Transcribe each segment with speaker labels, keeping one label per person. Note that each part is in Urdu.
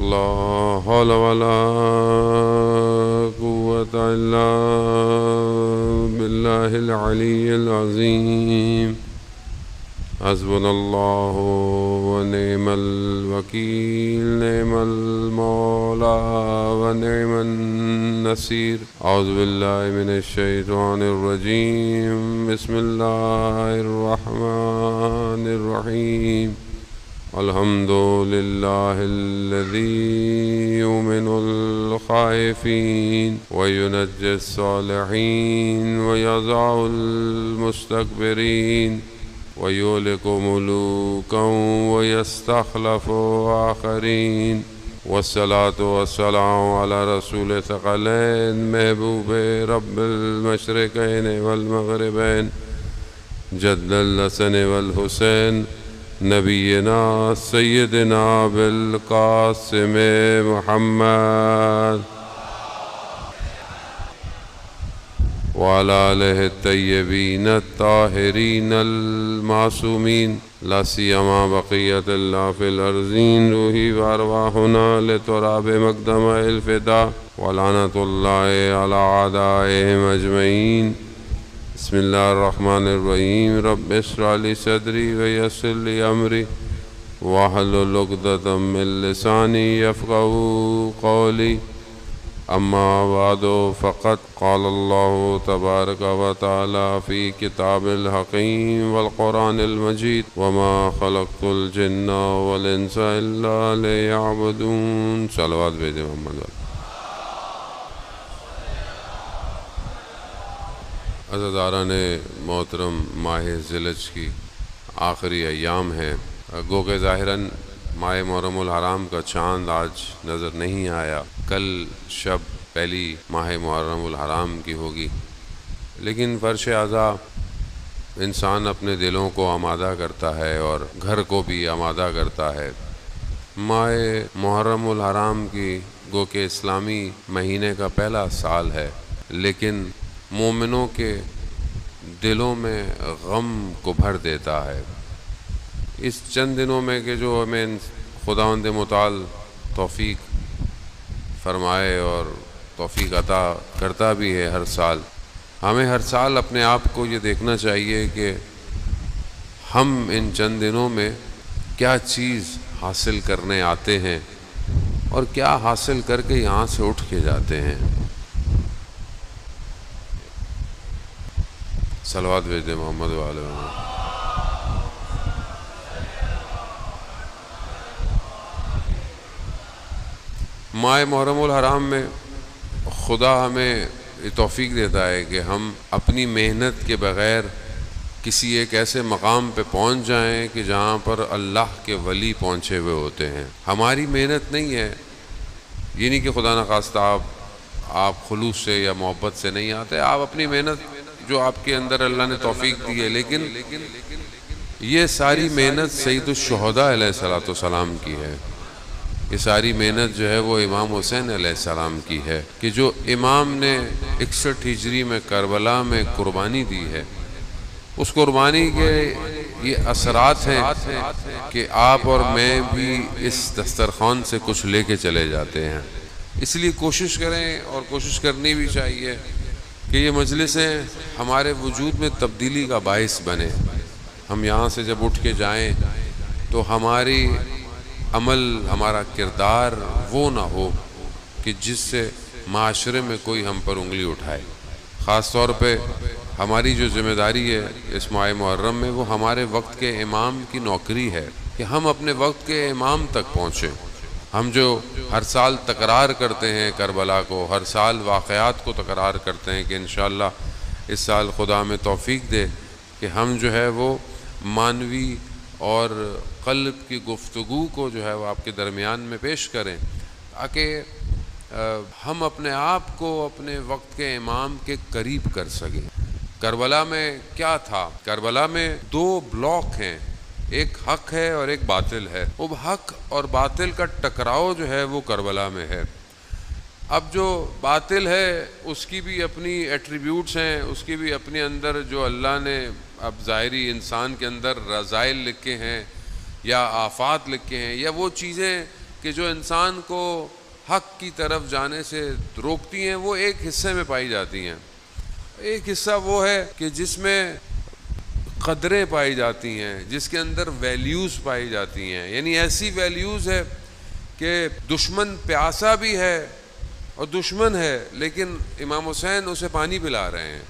Speaker 1: لا حول ولا قوة إلا بالله العلي العظيم حسبنا الله ونعم الوكيل نعم المولى ونعم النصير أعوذ بالله من الشيطان الرجيم بسم الله الرحمن الرحيم الحمد لله الذي يؤمن الخائفين وينجي الصالحين ويضع المستكبرين ويهلك ملوكا ويستخلف آخرين والصلاة والسلام على رسول ثقلين محبوب رب المشرقين والمغربين جد الحسن والحسين نبينا سيدنا بالقاسم محمد وعلى آله الطيبين الطاهرين المعصومين لا سيما بقية الله في الأرضين روحي وأرواحنا لتراب مقدم الفداء ولعنة الله على أعدائهم أجمعين بسم الله الرحمن الرحيم رب اشرح لي صدري ويسر لي أمري واحلل عقدة من لساني يفقهوا قولي أما بعد فقد قال الله تبارك وتعالى في كتاب الحكيم والقرآن المجيد وما خلقت الجن والإنس إلا ليعبدون صلوات بھیجیں محمد والے عزیزاران محترم ماہ ذیلحج کی آخری ایام ہیں گو کہ ظاہراً ماہ محرم الحرام کا چاند آج نظر نہیں آیا کل شب پہلی ماہ محرم الحرام کی ہوگی لیکن فرش اعضا انسان اپنے دلوں کو آمادہ کرتا ہے اور گھر کو بھی آمادہ کرتا ہے ماہ محرم الحرام کی گو کہ اسلامی مہینے کا پہلا سال ہے لیکن مومنوں کے دلوں میں غم کو بھر دیتا ہے اس چند دنوں میں کہ جو ہمیں خداوند متعال توفیق فرمائے اور توفیق عطا کرتا بھی ہے ہر سال ہمیں ہر سال اپنے آپ کو یہ دیکھنا چاہیے کہ ہم ان چند دنوں میں کیا چیز حاصل کرنے آتے ہیں اور کیا حاصل کر کے یہاں سے اٹھ کے جاتے ہیں صلوات بھیج دیں محمد وعلى محمد ماہ محرم الحرام میں خدا ہمیں توفیق دیتا ہے کہ ہم اپنی محنت کے بغیر کسی ایک ایسے مقام پہ پہنچ جائیں کہ جہاں پر اللہ کے ولی پہنچے ہوئے ہوتے ہیں ہماری محنت نہیں ہے یہ نہیں کہ خدا نخواستہ آپ خلوص سے یا محبت سے نہیں آتے آپ اپنی محنت جو آپ کے اندر اللہ نے توفیق دی ہے لیکن یہ ساری محنت سید الشہداء علیہ السلام کی ہے یہ ساری محنت جو ہے وہ امام حسین علیہ السلام کی ہے کہ جو امام نے 61 ہجری میں کربلا میں قربانی دی ہے اس قربانی کے یہ اثرات ہیں کہ آپ اور میں بھی اس دسترخوان سے کچھ لے کے چلے جاتے ہیں اس لیے کوشش کریں اور کوشش کرنی بھی چاہیے کہ یہ مجلسیں ہمارے وجود میں تبدیلی کا باعث بنے ہم یہاں سے جب اٹھ کے جائیں تو ہماری عمل ہمارا کردار وہ نہ ہو کہ جس سے معاشرے میں کوئی ہم پر انگلی اٹھائے خاص طور پہ ہماری جو ذمہ داری ہے اس ماہ محرم میں وہ ہمارے وقت کے امام کی نوکری ہے کہ ہم اپنے وقت کے امام تک پہنچیں ہم جو ہر سال تکرار کرتے ہیں کربلا کو ہر سال واقعات کو تکرار کرتے ہیں کہ انشاءاللہ اس سال خدا ہمیں توفیق دے کہ ہم جو ہے وہ مانوی اور قلب کی گفتگو کو جو ہے وہ آپ کے درمیان میں پیش کریں تاکہ ہم اپنے آپ کو اپنے وقت کے امام کے قریب کر سکیں کربلا میں کیا تھا کربلا میں 2 بلاک ہیں ایک حق ہے اور ایک باطل ہے وہ حق اور باطل کا ٹکراؤ جو ہے وہ کربلا میں ہے اب جو باطل ہے اس کی بھی اپنی ایٹریبیوٹس ہیں اس کی بھی اپنے اندر جو اللہ نے اب ظاہری انسان کے اندر رذائل لکھے ہیں یا آفات لکھے ہیں یا وہ چیزیں کہ جو انسان کو حق کی طرف جانے سے روکتی ہیں وہ ایک حصے میں پائی جاتی ہیں۔ ایک حصہ وہ ہے کہ جس میں قدریں پائی جاتی ہیں، جس کے اندر ویلیوز پائی جاتی ہیں، یعنی ایسی ویلیوز ہے کہ دشمن پیاسا بھی ہے اور دشمن ہے لیکن امام حسین اسے پانی پلا رہے ہیں۔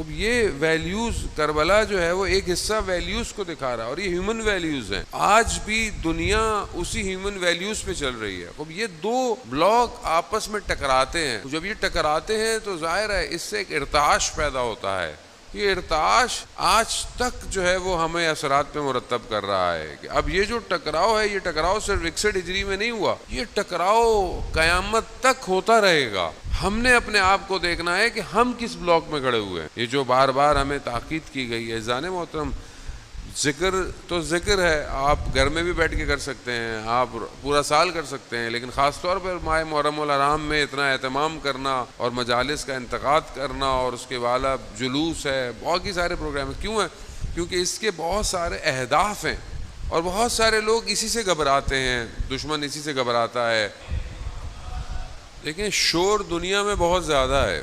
Speaker 1: اب یہ ویلیوز کربلا جو ہے وہ ایک حصہ ویلیوز کو دکھا رہا ہے، اور یہ ہیومن ویلیوز ہیں۔ آج بھی دنیا اسی ہیومن ویلیوز پہ چل رہی ہے۔ اب یہ دو بلاک آپس میں ٹکراتے ہیں، جب یہ ٹکراتے ہیں تو ظاہر ہے اس سے ایک ارتعاش پیدا ہوتا ہے۔ یہ ارتعاش آج تک جو ہے وہ ہمیں اثرات پہ مرتب کر رہا ہے کہ اب یہ جو ٹکراؤ ہے، یہ ٹکراؤ صرف 61 ہجری میں نہیں ہوا، یہ ٹکراؤ قیامت تک ہوتا رہے گا۔ ہم نے اپنے آپ کو دیکھنا ہے کہ ہم کس بلاک میں کھڑے ہوئے ہیں۔ یہ جو بار بار ہمیں تاکید کی گئی ہے، عزیزان محترم، ذکر تو ذکر ہے، آپ گھر میں بھی بیٹھ کے کر سکتے ہیں، آپ پورا سال کر سکتے ہیں، لیکن خاص طور پر ماہ محرم الحرام میں اتنا اہتمام کرنا اور مجالس کا انتقاد کرنا، اور اس کے بعد جلوس ہے، بہت ہی سارے پروگرام ہیں۔ کیوں ہیں؟ کیونکہ اس کے بہت سارے اہداف ہیں اور بہت سارے لوگ اسی سے گھبراتے ہیں، دشمن اسی سے گھبراتا ہے۔ لیکن شور دنیا میں بہت زیادہ ہے،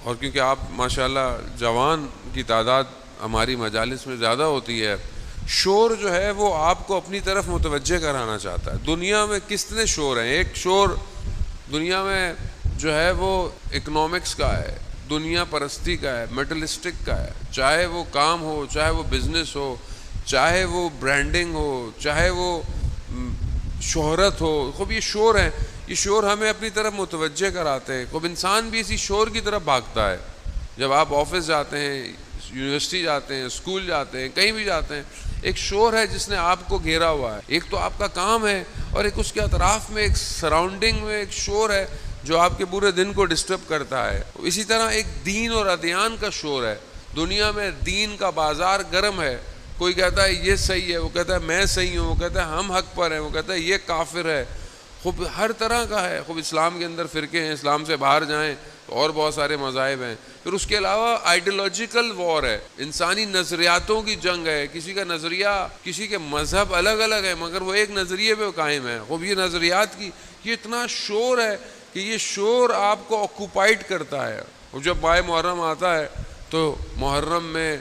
Speaker 1: اور کیونکہ آپ ماشاءاللہ جوان کی تعداد ہماری مجالس میں زیادہ ہوتی ہے، شور جو ہے وہ آپ کو اپنی طرف متوجہ کرانا چاہتا ہے۔ دنیا میں کتنے شور ہیں؟ ایک شور دنیا میں جو ہے وہ اکنامکس کا ہے، دنیا پرستی کا ہے، میٹلسٹک کا ہے، چاہے وہ کام ہو، چاہے وہ بزنس ہو، چاہے وہ برانڈنگ ہو، چاہے وہ شہرت ہو۔ خوب یہ شور ہیں، یہ شور ہمیں اپنی طرف متوجہ کراتے ہیں۔ خوب انسان بھی اسی شور کی طرف بھاگتا ہے۔ جب آپ آفس جاتے ہیں، یونیورسٹی جاتے ہیں، اسکول جاتے ہیں، کہیں بھی جاتے ہیں، ایک شور ہے جس نے آپ کو گھیرا ہوا ہے۔ ایک تو آپ کا کام ہے، اور ایک اس کے اطراف میں ایک سراؤنڈنگ میں ایک شور ہے جو آپ کے پورے دن کو ڈسٹرب کرتا ہے۔ اسی طرح ایک دین اور ادیان کا شور ہے۔ دنیا میں دین کا بازار گرم ہے، کوئی کہتا ہے یہ صحیح ہے، وہ کہتا ہے میں صحیح ہوں، وہ کہتا ہے ہم حق پر ہیں، وہ کہتا ہے یہ کافر ہے۔ خوب ہر طرح کا ہے۔ خوب اسلام کے اندر فرقے ہیں، اسلام سے باہر جائیں تو اور بہت سارے مذاہب ہیں۔ پھر اس کے علاوہ آئیڈیالوجیکل وار ہے، انسانی نظریاتوں کی جنگ ہے۔ کسی کا نظریہ، کسی کے مذہب الگ الگ ہیں، مگر وہ ایک نظریے پہ قائم ہے۔ خوب یہ نظریات کی یہ اتنا شور ہے کہ یہ شور آپ کو آکوپائڈ کرتا ہے۔ اور جب ماہ محرم آتا ہے تو محرم میں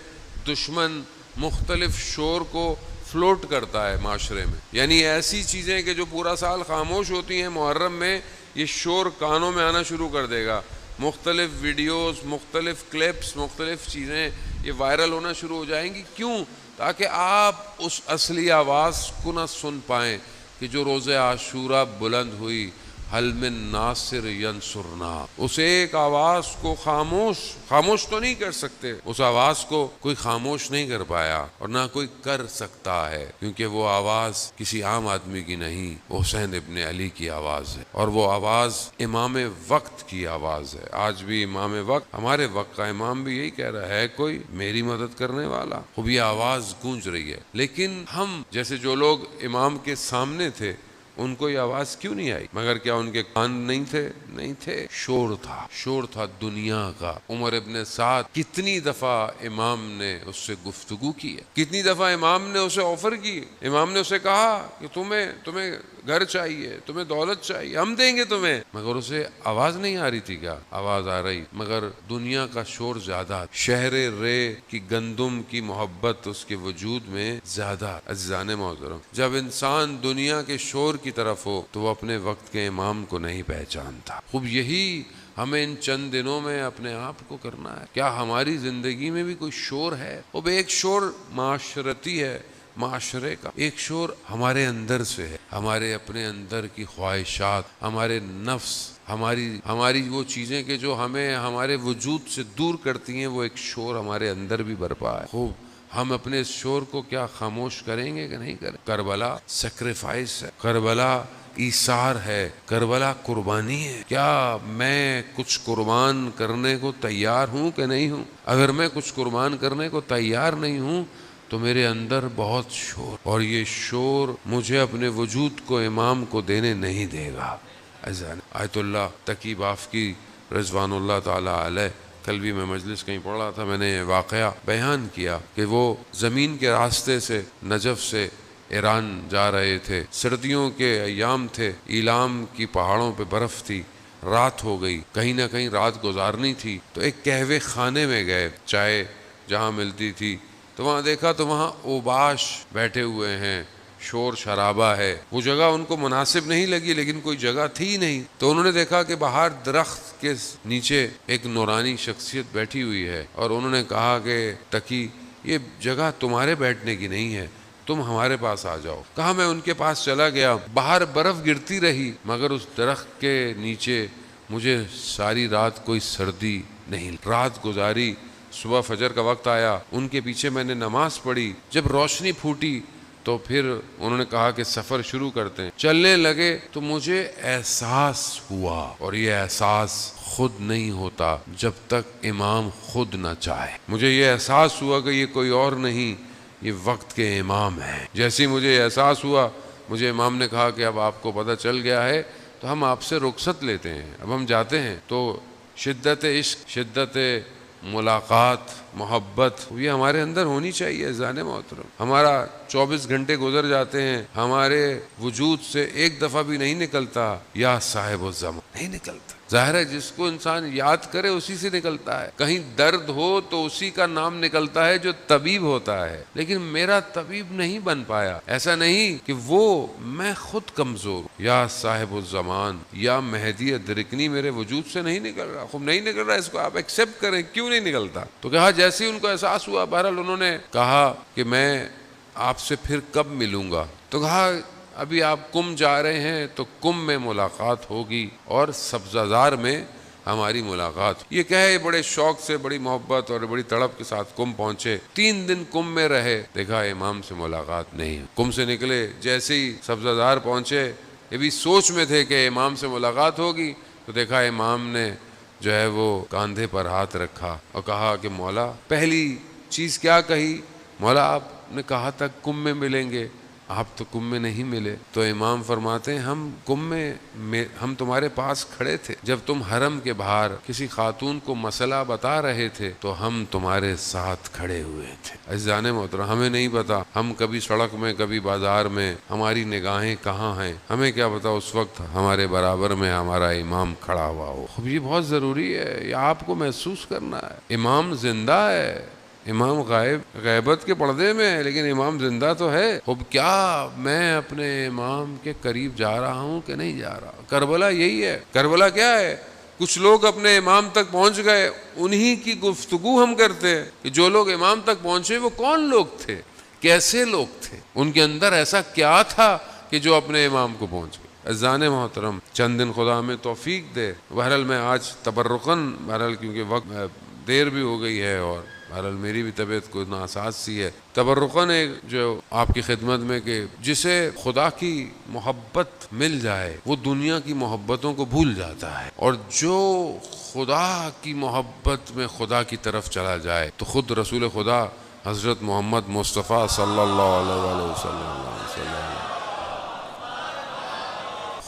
Speaker 1: دشمن مختلف شور کو فلوٹ کرتا ہے معاشرے میں، یعنی ایسی چیزیں کہ جو پورا سال خاموش ہوتی ہیں، محرم میں یہ شور کانوں میں آنا شروع کر دے گا۔ مختلف ویڈیوز، مختلف کلپس، مختلف چیزیں یہ وائرل ہونا شروع ہو جائیں گی۔ کیوں؟ تاکہ آپ اس اصلی آواز کو نہ سن پائیں کہ جو روز عاشورہ بلند ہوئی، حل من ناصر ینصرنا، اس ایک آواز کو خاموش تو نہیں کر سکتے، اس آواز کو کوئی خاموش نہیں کر پایا اور نہ کوئی کر سکتا ہے، کیونکہ وہ آواز کسی عام آدمی کی نہیں، وہ حسین ابن علی کی آواز ہے، اور وہ آواز امام وقت کی آواز ہے۔ آج بھی امام وقت، ہمارے وقت کا امام بھی یہی کہہ رہا ہے، کوئی میری مدد کرنے والا۔ خوب یہ آواز گونج رہی ہے، لیکن ہم جیسے جو لوگ امام کے سامنے تھے ان کو یہ آواز کیوں نہیں آئی؟ مگر کیا ان کے کان نہیں تھے؟ نہیں تھے۔ شور تھا دنیا کا۔ عمر ابن سعد کتنی دفعہ امام نے اس سے گفتگو کی ہے، کتنی دفعہ امام نے اسے آفر کی، امام نے اسے کہا کہ تمہیں گھر چاہیے، تمہیں دولت چاہیے، ہم دیں گے تمہیں، مگر اسے آواز نہیں آ رہی تھی۔ کیا آواز آ رہی؟ مگر دنیا کا شور زیادہ، شہر رے کی گندم کی محبت اس کے وجود میں زیادہ۔ عزیزان محترم، جب انسان دنیا کے شور کی طرف ہو تو وہ اپنے وقت کے امام کو نہیں پہچانتا۔ خوب یہی ہمیں ان چند دنوں میں اپنے آپ کو کرنا ہے۔ کیا ہماری زندگی میں بھی کوئی شور ہے؟ اب ایک شور معاشرتی ہے، معاشرے کا، ایک شور ہمارے اندر سے ہے، ہمارے اپنے اندر کی خواہشات، ہمارے نفس، ہماری وہ چیزیں کہ جو ہمیں ہمارے وجود سے دور کرتی ہیں، وہ ایک شور ہمارے اندر بھی برپا ہے۔ خوب ہم اپنے اس شور کو کیا خاموش کریں گے کہ نہیں کریں؟ کربلا سیکریفائس ہے، کربلا ایثار ہے، کربلا قربانی ہے۔ کیا میں کچھ قربان کرنے کو تیار ہوں کہ نہیں ہوں؟ اگر میں کچھ قربان کرنے کو تیار نہیں ہوں تو میرے اندر بہت شور، اور یہ شور مجھے اپنے وجود کو امام کو دینے نہیں دے گا۔ آیت اللہ تقی بافقی رضوان اللہ تعالی علیہ، کل بھی میں مجلس کہیں پڑھ رہا تھا، میں نے واقعہ بیان کیا کہ وہ زمین کے راستے سے نجف سے ایران جا رہے تھے، سردیوں کے ایام تھے، ایلام کی پہاڑوں پہ برف تھی، رات ہو گئی، کہیں نہ کہیں رات گزارنی تھی، تو ایک قہوے خانے میں گئے، چائے جہاں ملتی تھی، تو وہاں دیکھا تو وہاں اوباش بیٹھے ہوئے ہیں، شور شرابہ ہے، وہ جگہ ان کو مناسب نہیں لگی، لیکن کوئی جگہ تھی نہیں، تو انہوں نے دیکھا کہ باہر درخت کے نیچے ایک نورانی شخصیت بیٹھی ہوئی ہے، اور انہوں نے کہا کہ تقی یہ جگہ تمہارے بیٹھنے کی نہیں ہے، تم ہمارے پاس آ جاؤ۔ کہا میں ان کے پاس چلا گیا، باہر برف گرتی رہی، مگر اس درخت کے نیچے مجھے ساری رات کوئی سردی نہیں، رات گزاری، صبح فجر کا وقت آیا، ان کے پیچھے میں نے نماز پڑھی، جب روشنی پھوٹی تو پھر انہوں نے کہا کہ سفر شروع کرتے ہیں، چلنے لگے تو مجھے احساس ہوا، اور یہ احساس خود نہیں ہوتا جب تک امام خود نہ چاہے۔ مجھے یہ احساس ہوا کہ یہ کوئی اور نہیں، یہ وقت کے امام ہیں۔ جیسے مجھے احساس ہوا، مجھے امام نے کہا کہ اب آپ کو پتہ چل گیا ہے تو ہم آپ سے رخصت لیتے ہیں، اب ہم جاتے ہیں۔ تو شدت عشق، شدت ملاقات، محبت یہ ہمارے اندر ہونی چاہیے اذان محترم۔ ہمارا 24 گھنٹے گزر جاتے ہیں، ہمارے وجود سے ایک دفعہ بھی نہیں نکلتا یا صاحب الزمان، نہیں نکلتا۔ ظاہر ہے جس کو انسان یاد کرے اسی سے نکلتا ہے، کہیں درد ہو تو اسی کا نام نکلتا ہے جو طبیب ہوتا ہے، لیکن میرا طبیب نہیں بن پایا۔ ایسا نہیں کہ وہ، میں خود کمزور، یا صاحب الزمان یا مہدی ادرکنی میرے وجود سے نہیں نکل رہا، خوب نہیں نکل رہا، اس کو آپ ایکسیپٹ کریں، کیوں نہیں نکلتا؟ تو کہا جیسے ہی ان کو احساس ہوا، بہرحال انہوں نے کہا کہ میں آپ سے پھر کب ملوں گا؟ تو کہا ابھی آپ کم جا رہے ہیں تو کم میں ملاقات ہوگی اور سبزہ زار میں ہماری ملاقات۔ یہ کہے بڑے شوق سے، بڑی محبت اور بڑی تڑپ کے ساتھ کم پہنچے، 3 دن کم میں رہے، دیکھا امام سے ملاقات نہیں۔ کم سے نکلے، جیسے ہی سبزہ زار پہنچے، یہ بھی سوچ میں تھے کہ امام سے ملاقات ہوگی، تو دیکھا امام نے جو ہے وہ کاندھے پر ہاتھ رکھا اور کہا کہ مولا، پہلی چیز کیا کہی؟ مولا آپ نے کہا تھا کم میں ملیں گے، آپ تو کم میں نہیں ملے۔ تو امام فرماتے ہیں ہم کم میں ہم تمہارے پاس کھڑے تھے، جب تم حرم کے باہر کسی خاتون کو مسئلہ بتا رہے تھے تو ہم تمہارے ساتھ کھڑے ہوئے تھے۔ عزیزان محترم، ہمیں نہیں پتا ہم کبھی سڑک میں، کبھی بازار میں، ہماری نگاہیں کہاں ہیں، ہمیں کیا پتا اس وقت ہمارے برابر میں ہمارا امام کھڑا ہوا ہو۔ خب یہ بہت ضروری ہے، یہ آپ کو محسوس کرنا ہے۔ امام زندہ ہے، امام غیبت کے پردے میں ہے، لیکن امام زندہ تو ہے۔ اب کیا میں اپنے امام کے قریب جا رہا ہوں کہ نہیں جا رہا؟ کربلا یہی ہے۔ کربلا کیا ہے؟ کچھ لوگ اپنے امام تک پہنچ گئے، انہی کی گفتگو ہم کرتے ہیں کہ جو لوگ امام تک پہنچے وہ کون لوگ تھے، کیسے لوگ تھے، ان کے اندر ایسا کیا تھا کہ جو اپنے امام کو پہنچ گئے۔ عزیزان محترم، چند دن خدا ہمیں توفیق دے۔ بہرحال میں آج تبرکاً، بہرحال کیونکہ وقت دیر بھی ہو گئی ہے اور بہرحال میری بھی طبیعت کو ناساز سی ہے، تبرکاً ایک جو آپ کی خدمت میں کہ جسے خدا کی محبت مل جائے وہ دنیا کی محبتوں کو بھول جاتا ہے، اور جو خدا کی محبت میں خدا کی طرف چلا جائے تو خود رسول خدا حضرت محمد مصطفیٰ صلی اللہ علیہ وسلم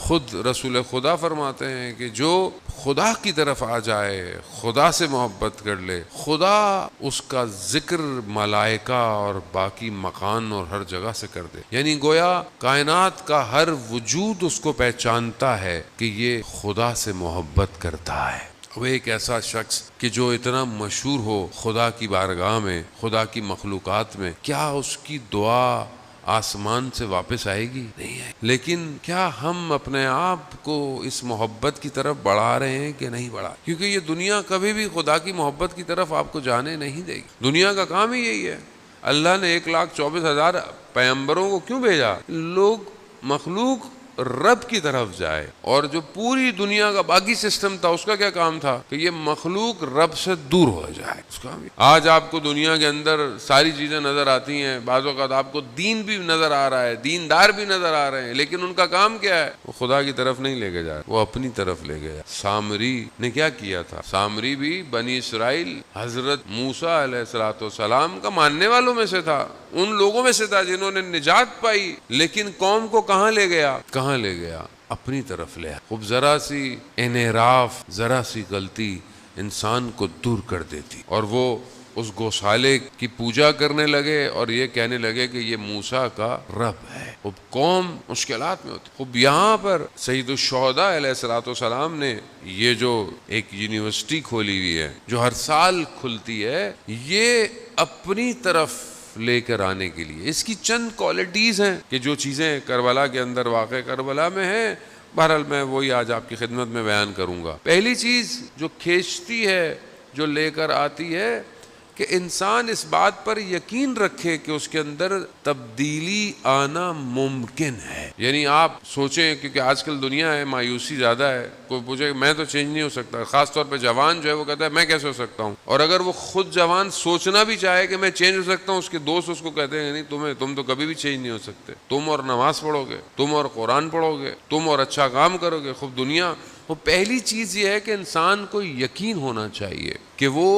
Speaker 1: خود رسول خدا فرماتے ہیں کہ جو خدا کی طرف آ جائے، خدا سے محبت کر لے، خدا اس کا ذکر ملائکہ اور باقی مکان اور ہر جگہ سے کر دے، یعنی گویا کائنات کا ہر وجود اس کو پہچانتا ہے کہ یہ خدا سے محبت کرتا ہے۔ وہ ایک ایسا شخص کہ جو اتنا مشہور ہو خدا کی بارگاہ میں، خدا کی مخلوقات میں، کیا اس کی دعا آسمان سے واپس آئے گی؟ نہیں آئے۔ لیکن کیا ہم اپنے آپ کو اس محبت کی طرف بڑھا رہے ہیں کہ نہیں بڑھا؟ کیونکہ یہ دنیا کبھی بھی خدا کی محبت کی طرف آپ کو جانے نہیں دے گی۔ دنیا کا کام ہی یہی ہے۔ اللہ نے 1,24,000 پیغمبروں کو کیوں بھیجا؟ لوگ، مخلوق رب کی طرف جائے، اور جو پوری دنیا کا باقی سسٹم تھا اس کا کیا کام تھا کہ یہ مخلوق رب سے دور ہو جائے۔ اس کا آج آپ کو دنیا کے اندر ساری چیزیں نظر آتی ہیں، بعض اوقات آپ کو دین بھی نظر آ رہا ہے، دیندار بھی نظر آ رہے ہیں، لیکن ان کا کام کیا ہے؟ وہ خدا کی طرف نہیں لے کے جائے، وہ اپنی طرف لے گیا۔ سامری نے کیا کیا تھا؟ سامری بھی بنی اسرائیل حضرت موسیٰ علیہ السلام کا ماننے والوں میں سے تھا، ان لوگوں میں سے تھا جنہوں نے نجات پائی، لیکن قوم کو کہاں لے گیا؟ کہاں لے گیا؟ اپنی طرف لے۔ خوب ذرا سی انحراف، ذرا سی غلطی انسان کو دور کر دیتی، اور وہ اس گوشالے کی پوجا کرنے لگے اور یہ کہنے لگے کہ یہ موسیٰ کا رب ہے۔ اب قوم مشکلات میں ہوتی۔ اب یہاں پر سید الشہداء علیہ الصلوۃ والسلام نے یہ جو ایک یونیورسٹی کھولی ہوئی ہے جو ہر سال کھلتی ہے، یہ اپنی طرف لے کر آنے کے لیے اس کی چند کوالٹیز ہیں کہ جو چیزیں کربلا کے اندر واقع کربلا میں ہیں، بہرحال میں وہی آج آپ کی خدمت میں بیان کروں گا۔ پہلی چیز جو کھینچتی ہے، جو لے کر آتی ہے، کہ انسان اس بات پر یقین رکھے کہ اس کے اندر تبدیلی آنا ممکن ہے۔ یعنی آپ سوچیں، کیونکہ آج کل دنیا ہے، مایوسی زیادہ ہے، کوئی پوچھے کہ میں تو چینج نہیں ہو سکتا، خاص طور پہ جوان جو ہے وہ کہتا ہے میں کیسے ہو سکتا ہوں، اور اگر وہ خود جوان سوچنا بھی چاہے کہ میں چینج ہو سکتا ہوں، اس کے دوست اس کو کہتے ہیں نہیں، تم تو کبھی بھی چینج نہیں ہو سکتے، تم اور نماز پڑھو گے، تم اور قرآن پڑھو گے، تم اور اچھا کام کرو گے، خوب دنیا۔ وہ پہلی چیز یہ ہے کہ انسان کو یقین ہونا چاہیے کہ وہ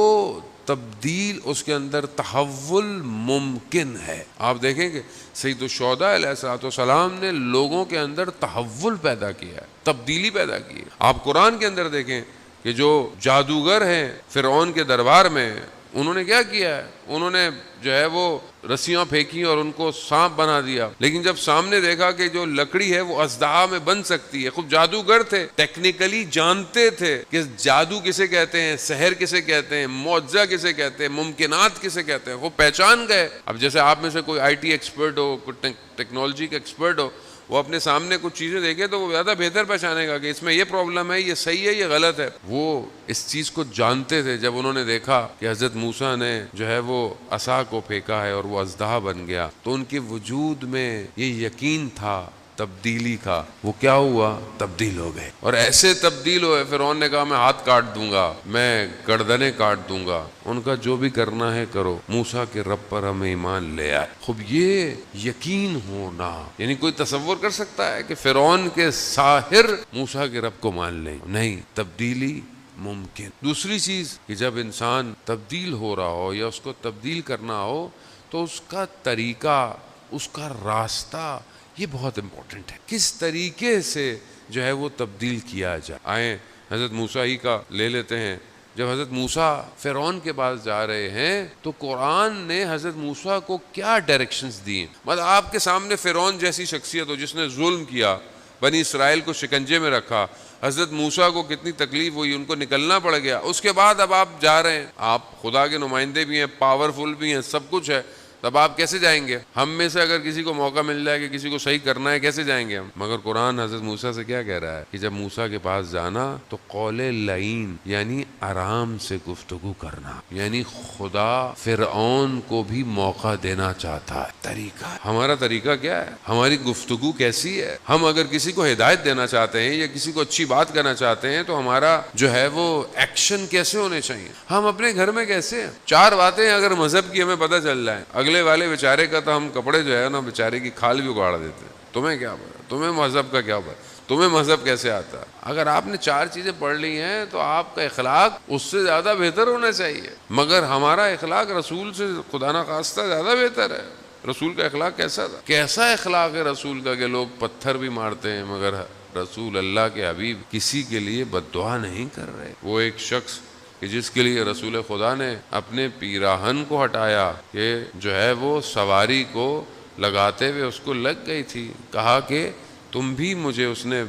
Speaker 1: تبدیل، اس کے اندر تحول ممکن ہے۔ آپ دیکھیں کہ سید الشہداء علیہ الصلوۃ والسلام نے لوگوں کے اندر تحول پیدا کیا ہے، تبدیلی پیدا کی ہے۔ آپ قرآن کے اندر دیکھیں کہ جو جادوگر ہیں فرعون کے دربار میں، انہوں نے کیا کیا ہے؟ انہوں نے جو ہے وہ رسیاں پھینکی اور ان کو سانپ بنا دیا، لیکن جب سامنے دیکھا کہ جو لکڑی ہے وہ اژدہا میں بن سکتی ہے، خوب جادوگر تھے، ٹیکنیکلی جانتے تھے کہ جادو کسے کہتے ہیں، سحر کسے کہتے ہیں، معجزہ کسے کہتے ہیں، ممکنات کسے کہتے ہیں، وہ پہچان گئے۔ اب جیسے آپ میں سے کوئی آئی ٹی ایکسپرٹ ہو، کوئی ٹیکنالوجی کا ایکسپرٹ ہو، وہ اپنے سامنے کچھ چیزیں دیکھے تو وہ زیادہ بہتر پہچانے گا کہ اس میں یہ پرابلم ہے، یہ صحیح ہے، یہ غلط ہے۔ وہ اس چیز کو جانتے تھے۔ جب انہوں نے دیکھا کہ حضرت موسیٰ نے جو ہے وہ عصا کو پھینکا ہے اور وہ اژدہا بن گیا، تو ان کے وجود میں یہ یقین تھا تبدیلی کا، وہ کیا ہوا؟ تبدیل ہو گئے، اور ایسے تبدیل ہوئے۔ فرعون نے کہا میں ہاتھ کاٹ دوں گا، میں گردنیں کاٹ دوں گا۔ ان کا جو بھی کرنا ہے کرو، موسیٰ کے رب پر ہمیں ایمان لے آئے۔ خوب یہ یقین ہونا، یعنی کوئی تصور کر سکتا ہے کہ فرعون کے ساحر موسیٰ کے رب کو مان لیں؟ نہیں، تبدیلی ممکن۔ دوسری چیز کہ جب انسان تبدیل ہو رہا ہو یا اس کو تبدیل کرنا ہو تو اس کا طریقہ، اس کا راستہ، یہ بہت امپورٹنٹ ہے۔ کس طریقے سے جو ہے وہ تبدیل کیا جائے۔ آئیں حضرت موسیٰ ہی کا لے لیتے ہیں۔ جب حضرت موسیٰ فرعون کے پاس جا رہے ہیں تو قرآن نے حضرت موسیٰ کو کیا ڈائریکشنز دی؟ مطلب آپ کے سامنے فرعون جیسی شخصیت ہو جس نے ظلم کیا، بنی اسرائیل کو شکنجے میں رکھا، حضرت موسیٰ کو کتنی تکلیف ہوئی، ان کو نکلنا پڑ گیا، اس کے بعد اب آپ جا رہے ہیں، آپ خدا کے نمائندے بھی ہیں، پاورفل بھی ہیں، سب کچھ ہے، تب آپ کیسے جائیں گے؟ ہم میں سے اگر کسی کو موقع مل جائے کہ کسی کو صحیح کرنا ہے، کیسے جائیں گے ہم؟ مگر قرآن حضرت موسیٰ سے کیا کہہ رہا ہے کہ جب موسیٰ کے پاس جانا تو قول لین، یعنی آرام سے گفتگو کرنا، یعنی خدا فرعون کو بھی موقع دینا چاہتا ہے۔ طریقہ، ہمارا طریقہ کیا ہے؟ ہماری گفتگو کیسی ہے؟ ہم اگر کسی کو ہدایت دینا چاہتے ہیں یا کسی کو اچھی بات کرنا چاہتے ہیں تو ہمارا جو ہے وہ ایکشن کیسے ہونے چاہیے؟ ہم اپنے گھر میں کیسے ہیں؟ چار باتیں اگر مذہب کی ہمیں پتہ چل جائیں، اگلے والے بیچارے کا تو ہم کپڑے جو ہے نا بیچارے کی کھال بھی اگاڑ دیتے ہیں۔ تمہیں کیا پتا؟ تمہیں مذہب کا کیا پتا؟ تمہیں مذہب کیسے آتا ہے؟ اگر آپ نے چار چیزیں پڑھ لی ہیں تو آپ کا اخلاق اس سے زیادہ بہتر ہونا چاہیے، مگر ہمارا اخلاق رسول سے خدا نخواستہ زیادہ بہتر ہے۔ رسول کا اخلاق کیسا تھا؟ کیسا اخلاق ہے رسول کا کہ لوگ پتھر بھی مارتے ہیں مگر رسول اللہ کے حبیب کسی کے لیے بد دعا نہیں کر رہے۔ وہ ایک شخص کہ جس کے لیے رسول خدا نے اپنے پیراہن کو ہٹایا کہ جو ہے وہ سواری کو لگاتے ہوئے اس کو لگ گئی تھی، کہا کہ تم بھی مجھے، اس نے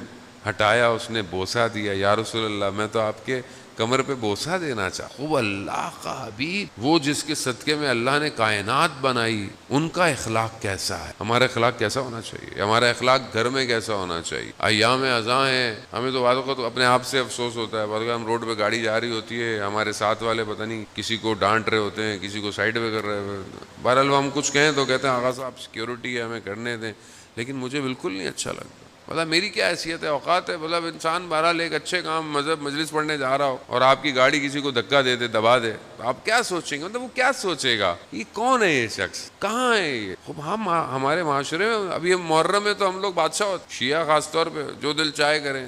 Speaker 1: ہٹایا، اس نے بوسہ دیا، یا رسول اللہ میں تو آپ کے کمر پہ بوسہ دینا چاہتا ہوں۔ وہ اللہ کا حبیب، وہ جس کے صدقے میں اللہ نے کائنات بنائی، ان کا اخلاق کیسا ہے؟ ہمارا اخلاق کیسا ہونا چاہیے؟ ہمارا اخلاق گھر میں کیسا ہونا چاہیے؟ ایام اذاں ہیں، ہمیں تو بعض اوقات اپنے آپ سے افسوس ہوتا ہے، بعض اوقات ہم روڈ پہ گاڑی جا رہی ہوتی ہے، ہمارے ساتھ والے پتہ نہیں کسی کو ڈانٹ رہے ہوتے ہیں، کسی کو سائڈ پہ کر رہے ہوتے ہیں، بہرحال ہم کچھ کہیں تو کہتے ہیں آغا صاحب سیکیورٹی ہے ہمیں کرنے دیں، لیکن مجھے بالکل نہیں اچھا لگتا۔ مطلب میری کیا حیثیت ہے، اوقات ہے، مطلب انسان بہرحال ایک اچھے کام مذہب مجلس پڑھنے جا رہا ہو اور آپ کی گاڑی کسی کو دھکا دے دے، دبا دے، تو آپ کیا سوچیں گے؟ مطلب وہ کیا سوچے گا؟ یہ کون ہے یہ شخص؟ کہاں ہے یہ؟ ہم ہمارے معاشرے میں ابھی محرم میں تو ہم لوگ بادشاہ ہوتے، شیعہ خاص طور پہ، جو دل چاہے کریں،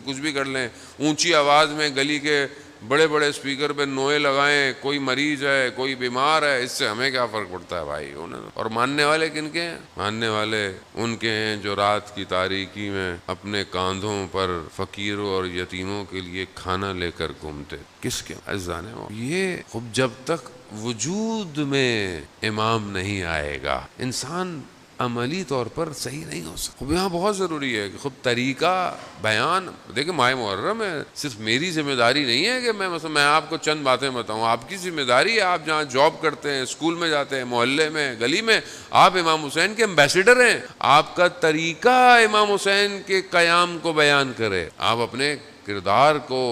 Speaker 1: کچھ بھی کر لیں، اونچی آواز میں گلی کے بڑے بڑے اسپیکر پہ نوئے لگائیں، کوئی مریض ہے، کوئی بیمار ہے، اس سے ہمیں کیا فرق پڑتا ہے بھائی؟ اور ماننے والے کن کے ہیں؟ ماننے والے ان کے ہیں جو رات کی تاریکی میں اپنے کاندھوں پر فقیروں اور یتیموں کے لیے کھانا لے کر گھومتے۔ کس کے عزیزان ہیں وہ؟ یہ خب جب تک وجود میں امام نہیں آئے گا، انسان عملی طور پر صحیح نہیں ہو سکتا۔ خب یہاں بہت ضروری ہے کہ خود طریقہ بیان، دیکھیں ماہ محرم ہے، صرف میری ذمہ داری نہیں ہے کہ میں آپ کو چند باتیں بتاؤں، آپ کی ذمہ داری ہے، آپ جہاں جاب کرتے ہیں، اسکول میں جاتے ہیں، محلے میں، گلی میں، آپ امام حسین کے ایمبیسیڈر ہیں، آپ کا طریقہ امام حسین کے قیام کو بیان کرے، آپ اپنے کردار کو،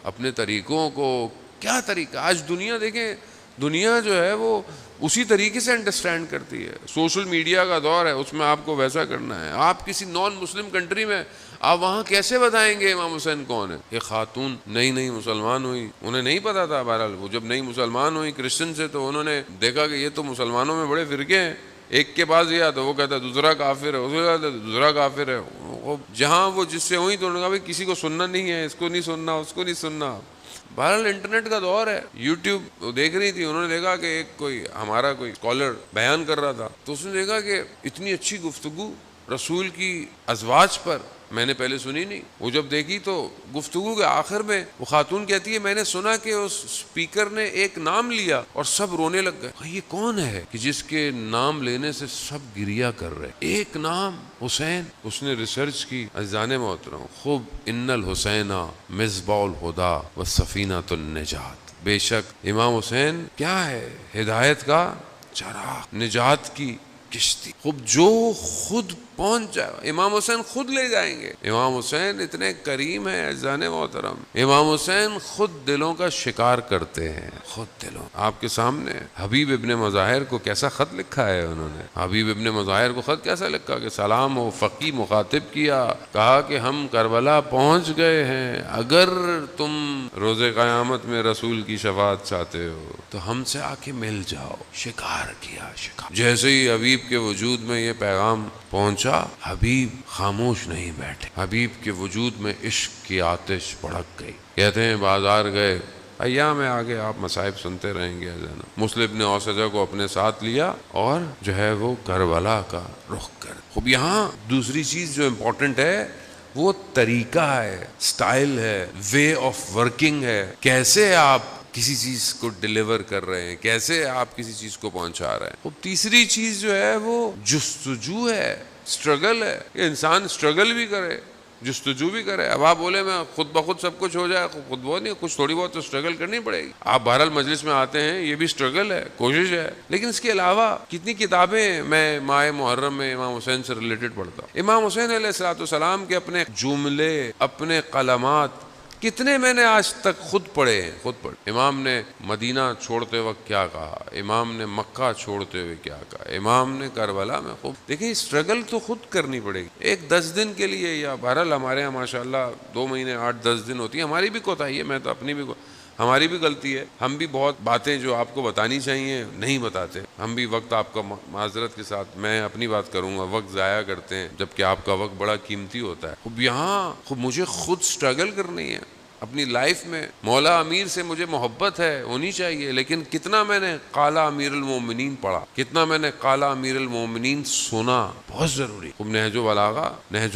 Speaker 1: اپنے طریقوں کو، کیا طریقہ، آج دنیا دیکھیں، دنیا جو ہے وہ اسی طریقے سے انڈرسٹینڈ کرتی ہے، سوشل میڈیا کا دور ہے، اس میں آپ کو ویسا کرنا ہے۔ آپ کسی نان مسلم کنٹری میں، آپ وہاں کیسے بتائیں گے امام حسین کون ہے؟ ایک خاتون نئی مسلمان ہوئی، انہیں نہیں پتا تھا، بہرحال وہ جب نئی مسلمان ہوئی کرسچن سے، تو انہوں نے دیکھا کہ یہ تو مسلمانوں میں بڑے فرقے ہیں، ایک کے پاس گیا تو وہ کہتا ہے دوسرا کافر ہے، اس کو کہتا ہے دوسرا کافر ہے، جہاں وہ جس سے ہوئی تو انہوں نے کہا بھائی کسی کو سننا نہیں ہے، اس کو نہیں سننا، اس کو نہیں سننا۔ بہرحال انٹرنیٹ کا دور ہے، یوٹیوب دیکھ رہی تھی، انہوں نے دیکھا کہ ایک ہمارا کوئی اسکالر بیان کر رہا تھا، تو اس نے دیکھا کہ اتنی اچھی گفتگو رسول کی ازواج پر میں نے پہلے سنی نہیں۔ وہ جب دیکھی تو گفتگو کے آخر میں وہ خاتون کہتی ہے میں نے سنا کہ اس اسپیکر نے ایک نام لیا اور سب رونے لگ گئے۔ یہ کون ہے کہ جس کے نام لینے سے سب گریا کر رہے؟ ایک نام حسین۔ اس نے ریسرچ کی، عزیزان محترم، خوب ان الحسین مصباح الہدی و سفینۃ النجات، بے شک امام حسین کیا ہے؟ ہدایت کا چراغ، نجات کی کشتی۔ خوب جو خود پہنچ جائے، امام حسین خود لے جائیں گے۔ امام حسین اتنے کریم ہیں عزیزان محترم، امام حسین خود دلوں کا شکار کرتے ہیں، خود دلوں۔ آپ کے سامنے حبیب ابن مظاہر کو کیسا خط لکھا ہے انہوں نے، حبیب ابن مظاہر کو خط کیسا لکھا کہ سلام و فقی مخاطب کیا، کہا کہ ہم کربلا پہنچ گئے ہیں، اگر تم روز قیامت میں رسول کی شفاعت چاہتے ہو تو ہم سے آ کے مل جاؤ۔ شکار کیا، شکار۔ جیسے ہی حبیب کے وجود میں یہ پیغام پہنچا، حبیب خاموش نہیں بیٹھے، حبیب کے وجود میں عشق کی آتش بھڑک گئی۔ کہتے ہیں بازار گئے، ایام میں آگے آپ مصائب سنتے رہیں گے۔ مسلم ابن اوسجہ کو اپنے ساتھ لیا اور جو ہے وہ کربلا کا رخ کر۔ خوب یہاں دوسری چیز جو امپورٹنٹ ہے وہ طریقہ ہے، سٹائل ہے، وے آف ورکنگ ہے، کیسے آپ کسی چیز کو ڈیلیور کر رہے ہیں، کیسے آپ کسی چیز کو پہنچا رہے ہیں۔ خوب تیسری چیز جو ہے وہ جستجو ہے، اسٹرگل ہے، کہ انسان اسٹرگل بھی کرے، جستجو بھی کرے۔ اب آپ بولے میں خود بخود سب کچھ ہو جائے، خود بہت نہیں، کچھ تھوڑی بہت تو اسٹرگل کرنی پڑے گی۔ آپ بہرحال مجلس میں آتے ہیں، یہ بھی اسٹرگل ہے، کوشش ہے، لیکن اس کے علاوہ کتنی کتابیں میں ماہ محرم میں امام حسین سے ریلیٹڈ پڑھتا ہوں۔ امام حسین علیہ الصلوۃ والسلام کے اپنے جملے، اپنے کلمات کتنے میں نے آج تک خود پڑھے ہیں، خود پڑھے۔ امام نے مدینہ چھوڑتے وقت کیا کہا، امام نے مکہ چھوڑتے ہوئے کیا کہا، امام نے کربلا میں خوب دیکھیں، اسٹرگل تو خود کرنی پڑے گی۔ ایک 10 دن کے لیے، یا بہرحال ہمارے یہاں ماشاءاللہ 2 مہینے 8-10 دن ہوتی ہے، ہماری بھی کوتاہی ہے، میں تو اپنی بھی ہماری بھی غلطی ہے، ہم بھی بہت باتیں جو آپ کو بتانی چاہیے نہیں بتاتے، ہم بھی وقت، آپ کا معذرت کے ساتھ میں اپنی بات کروں گا، وقت ضائع کرتے ہیں، جبکہ آپ کا وقت بڑا قیمتی ہوتا ہے۔ خوب یہاں خوب مجھے خود اسٹرگل کرنی ہے اپنی لائف میں۔ مولا امیر سے مجھے محبت ہے، ہونی چاہیے، لیکن کتنا میں نے قال امیر المومنین پڑھا، کتنا میں نے قال امیر المومنین سنا، بہت ضروری۔ خوب نہج و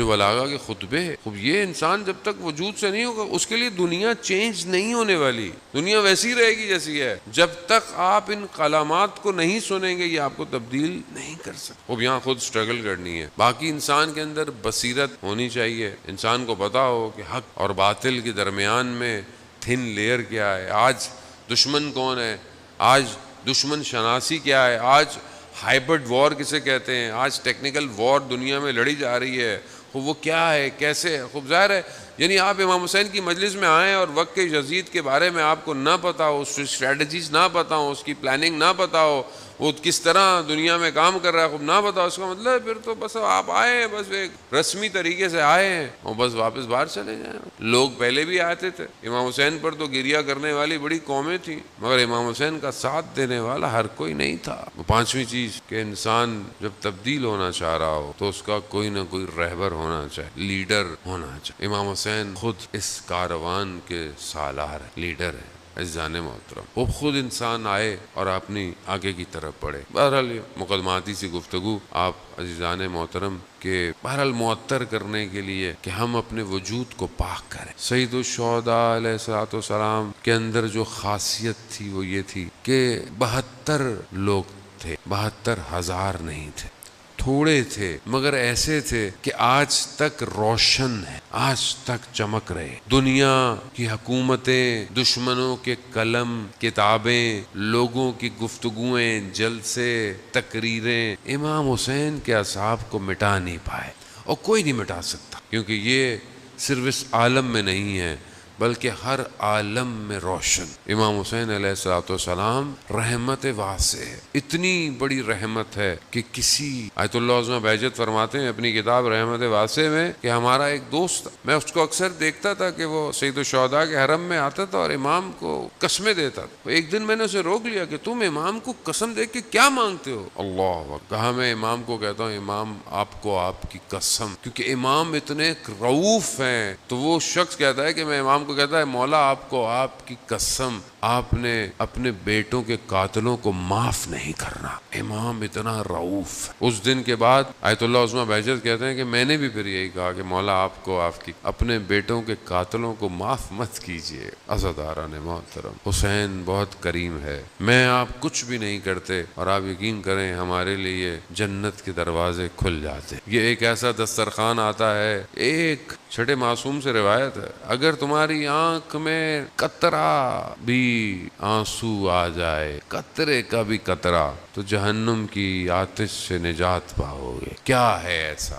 Speaker 1: بلاغہ کے خطبے، خوب یہ انسان جب تک وجود سے نہیں ہوگا، اس کے لیے دنیا چینج نہیں ہونے والی، دنیا ویسی رہے گی جیسی ہے، جب تک آپ ان کلامات کو نہیں سنیں گے یہ آپ کو تبدیل نہیں کر سکتے۔ خوب یہاں خود اسٹرگل کرنی ہے۔ باقی انسان کے اندر بصیرت ہونی چاہیے، انسان کو پتا ہو کہ حق اور باطل کے درمیان میں تھن لیئر کیا ہے، آج دشمن کون ہے، آج دشمن شناسی کیا ہے، آج ہائبرڈ وار کسے کہتے ہیں، آج ٹیکنیکل وار دنیا میں لڑی جا رہی ہے، وہ کیا ہے، کیسے ہے۔ خوب ظاہر ہے، یعنی آپ امام حسین کی مجلس میں آئیں اور وقت کے یزید کے بارے میں آپ کو نہ پتا ہو، اس کی اسٹریٹجیز نہ پتا ہو، اس کی پلاننگ نہ پتا ہو، وہ کس طرح دنیا میں کام کر رہا ہے خوب نہ پتا، اس کا مطلب پھر تو بس آپ آئے ہیں، بس ایک رسمی طریقے سے آئے ہیں اور بس واپس باہر چلے جائیں۔ لوگ پہلے بھی آتے تھے، امام حسین پر تو گریہ کرنے والی بڑی قومیں تھیں، مگر امام حسین کا ساتھ دینے والا ہر کوئی نہیں تھا۔ پانچویں چیز کہ انسان جب تبدیل ہونا چاہ رہا ہو تو اس کا کوئی نہ کوئی رہبر ہونا چاہیے، لیڈر ہونا چاہیے۔ امام حسین خود اس کاروان کے سالار لیڈر ہے۔ عزیزان محترم، وہ خود انسان آئے اور اپنی آگے کی طرف بڑھے۔ بہرحال یہ مقدماتی سی گفتگو آپ عزیزان محترم کہ بہرحال معطر کرنے کے لیے کہ ہم اپنے وجود کو پاک کریں۔ سید الشہداء علیہ الصلوۃ والسلام کے اندر جو خاصیت تھی وہ یہ تھی کہ 72 لوگ تھے، 72,000 نہیں تھے، تھوڑے تھے مگر ایسے تھے کہ آج تک روشن ہیں، آج تک چمک رہے۔ دنیا کی حکومتیں، دشمنوں کے قلم، کتابیں، لوگوں کی گفتگویں، جلسے، تقریریں امام حسین کے اصحاب کو مٹا نہیں پائے، اور کوئی نہیں مٹا سکتا، کیونکہ یہ صرف اس عالم میں نہیں ہے بلکہ ہر عالم میں روشن۔ امام حسین علیہ الصلوۃ والسلام رحمت واسع ہے، اتنی بڑی رحمت ہے کہ کسی آیت اللہ عظمہ بہجت فرماتے ہیں اپنی کتاب رحمت واسع میں کہ ہمارا ایک دوست، میں اس کو اکثر دیکھتا تھا کہ وہ سید الشہداء کے حرم میں آتا تھا اور امام کو قسمیں دیتا تھا۔ ایک دن میں نے اسے روک لیا کہ تم امام کو قسم دے کے کیا مانگتے ہو؟ اللہ اکبر، کہا میں امام کو کہتا ہوں امام آپ کو آپ کی قسم، کیونکہ امام اتنے رؤوف ہیں۔ تو وہ شخص کہتا ہے کہ میں امام کو کہتا ہے مولا آپ کو آپ کی قسم، آپ نے اپنے بیٹوں کے قاتلوں کو معاف نہیں کرنا۔ امام اتنا رؤوف۔ اس دن کے بعد آیت اللہ عظمہ بہجت کہتے ہیں کہ میں نے بھی پھر یہی کہا کہ مولا آپ کو آپ کی اپنے بیٹوں کے قاتلوں کو معاف مت کیجیے۔ عزاداران محترم، حسین بہت کریم ہے، میں آپ کچھ بھی نہیں کرتے اور آپ یقین کریں ہمارے لیے جنت کے دروازے کھل جاتے۔ یہ ایک ایسا دسترخوان آتا ہے، ایک چھٹے معصوم سے روایت ہے، اگر تمہاری آنکھ میں قطرہ بھی آنسو آ جائے، قطرے کا بھی قطرہ، تو جہنم کی آتش سے نجات پاؤ گے۔ کیا ہے ایسا؟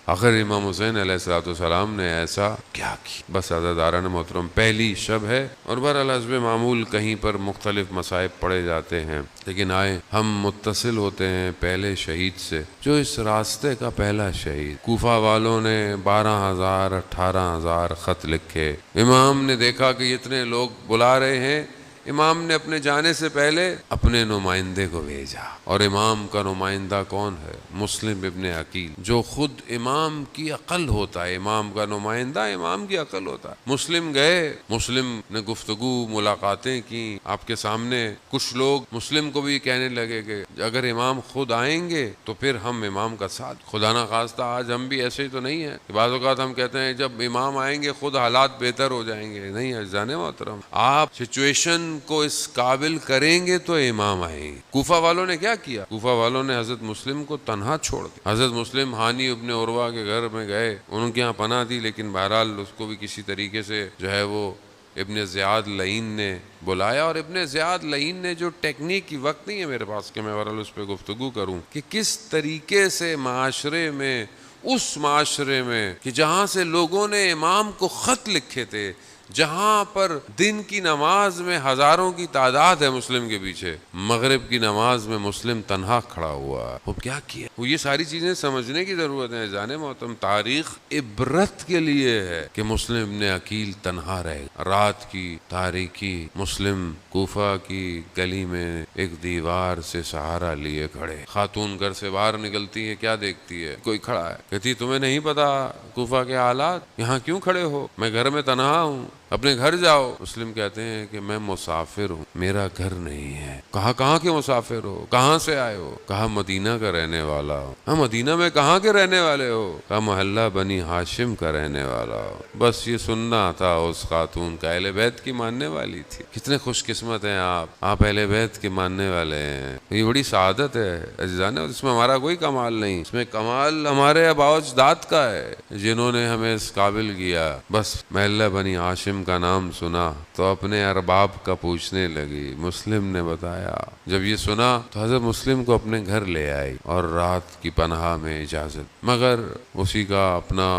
Speaker 1: آخر امام حسین علیہ الصلوۃ والسلام نے ایسا کیا کی؟ بس عزاداران محترم پہلی شب ہے، اور بہرحال حسب معمول کہیں پر مختلف مصائب پڑے جاتے ہیں، لیکن آئے ہم متصل ہوتے ہیں پہلے شہید سے جو اس راستے کا پہلا شہید۔ کوفہ والوں نے 12,000 18,000 خط لکھے، امام نے دیکھا کہ اتنے لوگ بلا رہے ہیں، امام نے اپنے جانے سے پہلے اپنے نمائندے کو بھیجا، اور امام کا نمائندہ کون ہے؟ مسلم ابن عقیل، جو خود امام کی عقل ہوتا ہے۔ امام کا نمائندہ امام کی عقل ہوتا ہے۔ مسلم گئے، مسلم نے گفتگو ملاقاتیں کی، آپ کے سامنے کچھ لوگ مسلم کو بھی کہنے لگے کہ اگر امام خود آئیں گے تو پھر ہم امام کا ساتھ، خدا نہ خواستہ آج ہم بھی ایسے ہی تو نہیں ہیں کہ بعض اوقات ہم کہتے ہیں جب امام آئیں گے خود حالات بہتر ہو جائیں گے۔ نہیں عزیزان محترم، آپ سچویشن کو اس قابل کریں گے تو امام آئیں گے۔ کوفہ والوں نے کیا کیا؟ کوفہ والوں نے حضرت مسلم کو تنہا چھوڑ دیا۔ حضرت مسلم ہانی ابن عروہ کے گھر میں گئے، ان کے یہاں پناہ دی، لیکن بہرحال اس کو بھی کسی طریقے سے جو ہے وہ ابن زیاد لعین نے بلایا، اور ابن زیاد لعین نے جو ٹیکنیک کی وقت نہیں ہے میرے پاس کہ میں بہرحال اس پہ گفتگو کروں کہ کس طریقے سے معاشرے میں، اس معاشرے میں کہ جہاں سے لوگوں نے امام کو خط لکھے تھے، جہاں پر دن کی نماز میں ہزاروں کی تعداد ہے مسلم کے پیچھے، مغرب کی نماز میں مسلم تنہا کھڑا ہوا، وہ کیا کیا؟ وہ یہ ساری چیزیں سمجھنے کی ضرورت ہے جانے محترم۔ تاریخ عبرت کے لیے ہے کہ مسلم ابن عقیل تنہا رہے، رات کی تاریکی، مسلم کوفہ کی گلی میں ایک دیوار سے سہارا لیے کھڑے۔ خاتون گھر سے باہر نکلتی ہے، کیا دیکھتی ہے؟ کوئی کھڑا ہے، کہتی تمہیں نہیں پتا کوفہ کے حالات، یہاں کیوں کھڑے ہو؟ میں گھر میں تنہا ہوں، اپنے گھر جاؤ۔ مسلم کہتے ہیں کہ میں مسافر ہوں، میرا گھر نہیں ہے۔ کہاں کے مسافر ہو؟ کہاں سے آئے ہو؟ کہا مدینہ کا رہنے والا ہوں۔ ہاں، مدینہ میں کہاں کے رہنے والے ہو؟ کہا محلہ بنی ہاشم کا رہنے والا ہو۔ بس یہ سننا تھا اس خاتون کا، اہل بیت کی ماننے والی تھی۔ کتنے خوش قسمت ہیں آپ اہل بیت کے ماننے والے ہیں، یہ بڑی سعادت ہے عزیزان۔ اس میں ہمارا کوئی کمال نہیں، اس میں کمال ہمارے آباء و اجداد کا ہے جنہوں نے ہمیں اس قابل کیا۔ بس محلہ بنی ہاشم کا نام سنا تو اپنے ارباب کا پوچھنے لگی۔ مسلم نے بتایا، جب یہ سنا تو حضرت مسلم کو اپنے گھر لے آئی اور رات کی پناہ میں اجازت، مگر اسی کا اپنا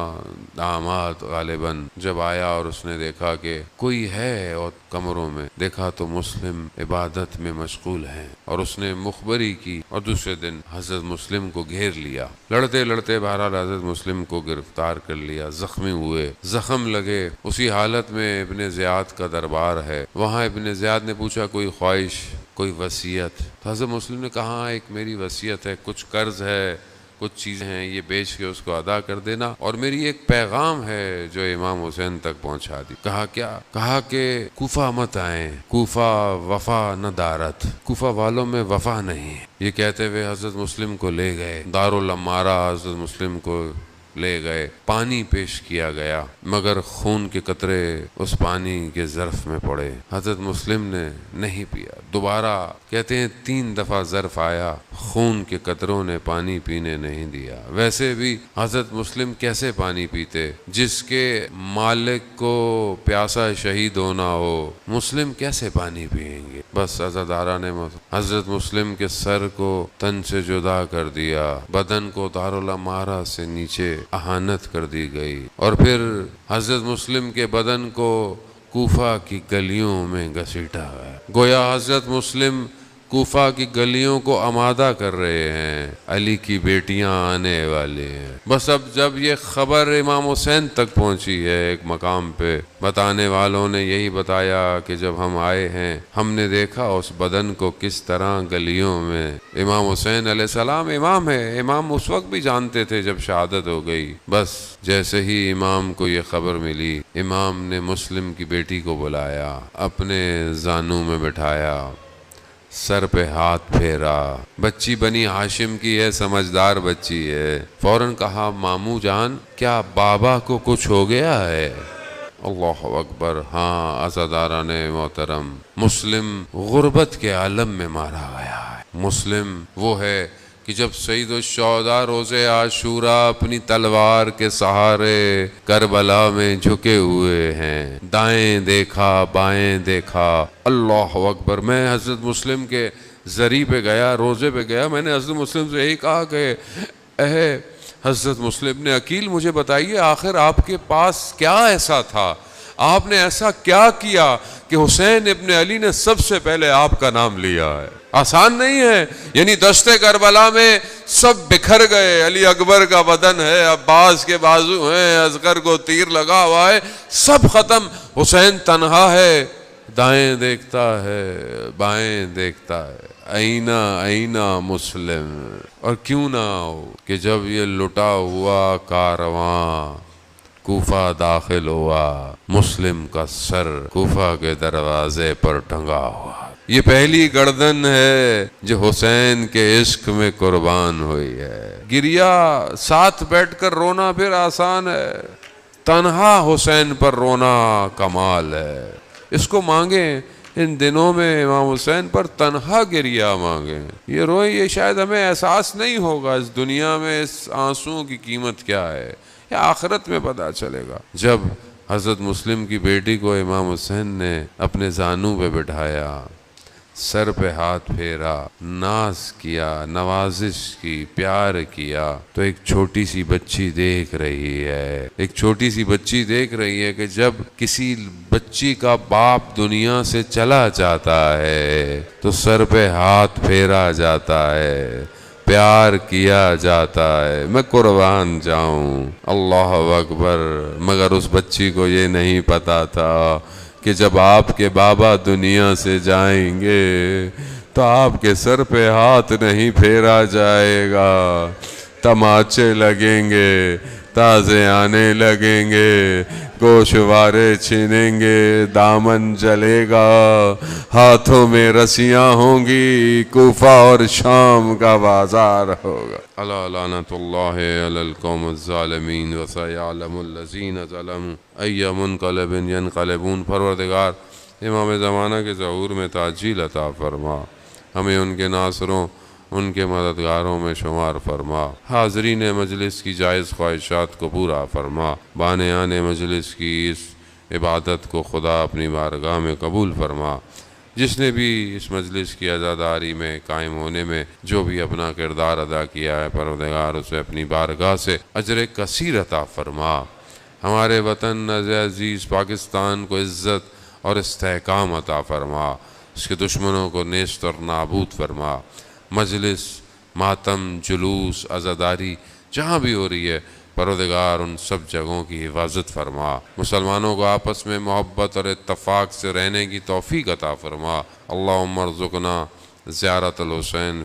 Speaker 1: داماد غالباً جب آیا اور اس نے دیکھا کہ کوئی ہے اور کمروں میں، دیکھا تو مسلم عبادت میں مشغول ہیں، اور اس نے مخبری کی اور دوسرے دن حضرت مسلم کو گھیر لیا۔ لڑتے لڑتے بہرحال حضرت مسلم کو گرفتار کر لیا، زخمی ہوئے، زخم لگے۔ اسی حالت میں ابن زیاد کا دربار ہے، وہاں ابن زیاد نے پوچھا کوئی خواہش، کوئی وصیت؟ تو حضرت مسلم نے کہا ایک میری وصیت ہے، کچھ قرض ہے کچھ چیزیں ہیں یہ بیچ کے اس کو ادا کر دینا، اور میری ایک پیغام ہے جو امام حسین تک پہنچا دی۔ کہا کیا؟ کہا کہ کوفہ مت آئیں، کوفہ وفا نہ دارت، کوفہ والوں میں وفا نہیں ہے۔ یہ کہتے ہوئے حضرت مسلم کو لے گئے دارالعمارہ، حضرت مسلم کو لے گئے، پانی پیش کیا گیا، مگر خون کے قطرے اس پانی کے ظرف میں پڑے، حضرت مسلم نے نہیں پیا۔ دوبارہ کہتے ہیں 3 دفعہ ظرف آیا، خون کے قطروں نے پانی پینے نہیں دیا۔ ویسے بھی حضرت مسلم کیسے پانی پیتے؟ جس کے مالک کو پیاسا شہید ہونا ہو، مسلم کیسے پانی پئیں گے؟ بس عزادارہ نے حضرت مسلم کے سر کو تن سے جدا کر دیا، بدن کو دارالعمارہ سے نیچے اہانت کر دی گئی، اور پھر حضرت مسلم کے بدن کو کوفہ کی گلیوں میں گھسیٹا گیا۔ گویا حضرت مسلم کوفہ کی گلیوں کو آمادہ کر رہے ہیں، علی کی بیٹیاں آنے والی ہیں۔ بس اب جب یہ خبر امام حسین تک پہنچی ہے ایک مقام پہ، بتانے والوں نے یہی بتایا کہ جب ہم آئے ہیں ہم نے دیکھا اس بدن کو کس طرح گلیوں میں۔ امام حسین علیہ السلام امام ہے، امام اس وقت بھی جانتے تھے جب شہادت ہو گئی۔ بس جیسے ہی امام کو یہ خبر ملی، امام نے مسلم کی بیٹی کو بلایا، اپنے زانوں میں بٹھایا، سر پہ ہاتھ پھیرا۔ بچی بنی ہاشم کی ہے، سمجھدار بچی ہے۔ فوراً کہا ماموں جان کیا بابا کو کچھ ہو گیا ہے؟ اللہ اکبر! ہاں عزاداران محترم، مسلم غربت کے عالم میں مارا گیا ہے۔ مسلم وہ ہے کہ جب سید الشہداء روز عاشوراء اپنی تلوار کے سہارے کربلا میں جھکے ہوئے ہیں، دائیں دیکھا بائیں دیکھا، اللہ اکبر! میں حضرت مسلم کے زری پہ گیا، روزے پہ گیا، میں نے حضرت مسلم سے یہی کہا کہ اے حضرت مسلم نے عقیل مجھے بتائیے آخر آپ کے پاس کیا ایسا تھا، آپ نے ایسا کیا کیا کہ حسین ابن علی نے سب سے پہلے آپ کا نام لیا ہے؟ آسان نہیں ہے، یعنی دشت کربلا میں سب بکھر گئے، علی اکبر کا بدن ہے، عباس کے بازو ہیں، اصغر کو تیر لگا ہوا ہے، سب ختم، حسین تنہا ہے، دائیں دیکھتا ہے بائیں دیکھتا ہے، اینا اینا مسلم۔ اور کیوں نہ ہو کہ جب یہ لٹا ہوا کارواں کوفہ داخل ہوا، مسلم کا سر کوفہ کے دروازے پر ٹنگا ہوا۔ یہ پہلی گردن ہے جو حسین کے عشق میں قربان ہوئی ہے۔ گریا ساتھ بیٹھ کر رونا پھر آسان ہے، تنہا حسین پر رونا کمال ہے۔ اس کو مانگیں ان دنوں میں امام حسین پر تنہا گریا مانگیں، یہ روئیں، یہ شاید ہمیں احساس نہیں ہوگا اس دنیا میں اس آنسوں کی قیمت کیا ہے، یا آخرت میں پتہ چلے گا جب حضرت مسلم کی بیٹی کو امام حسین نے اپنے زانوں پہ بٹھایا، سر پہ ہاتھ پھیرا، ناز کیا، نوازش کی، پیار کیا، تو ایک چھوٹی سی بچی دیکھ رہی ہے، ایک چھوٹی سی بچی دیکھ رہی ہے کہ جب کسی بچی کا باپ دنیا سے چلا جاتا ہے تو سر پہ ہاتھ پھیرا جاتا ہے، پیار کیا جاتا ہے، میں قربان جاؤں، اللہ اکبر۔ مگر اس بچی کو یہ نہیں پتا تھا کہ جب آپ کے بابا دنیا سے جائیں گے تو آپ کے سر پہ ہاتھ نہیں پھیرا جائے گا، تماچے لگیں گے، تازے آنے لگیں گے، گوشوارے چھینیں گے، دامن جلے گا، ہاتھوں میں رسیاں ہوں گی، کوفہ اور شام کا بازار ہوگا۔ الا لعنت اللہ علی القوم الظالمین وسیعلم الذین ظلموا ای منقلب ینقلبون۔ پروردگار امام زمانہ کے ظہور میں تعجیل عطا فرما، ہمیں ان کے ناصروں ان کے مددگاروں میں شمار فرما، حاضرین مجلس کی جائز خواہشات کو پورا فرما، بانیان مجلس کی اس عبادت کو خدا اپنی بارگاہ میں قبول فرما۔ جس نے بھی اس مجلس کی عزاداری میں قائم ہونے میں جو بھی اپنا کردار ادا کیا ہے، پروردگار اسے اپنی بارگاہ سے اجر کثیر عطا فرما۔ ہمارے وطن عزیز پاکستان کو عزت اور استحکام عطا فرما، اس کے دشمنوں کو نیست اور نابود فرما۔ مجلس، ماتم، جلوس، عزاداری جہاں بھی ہو رہی ہے، پروردگار ان سب جگہوں کی حفاظت فرما، مسلمانوں کو آپس میں محبت اور اتفاق سے رہنے کی توفیق عطا فرما۔ اللہم ارزقنا زیارت الحسین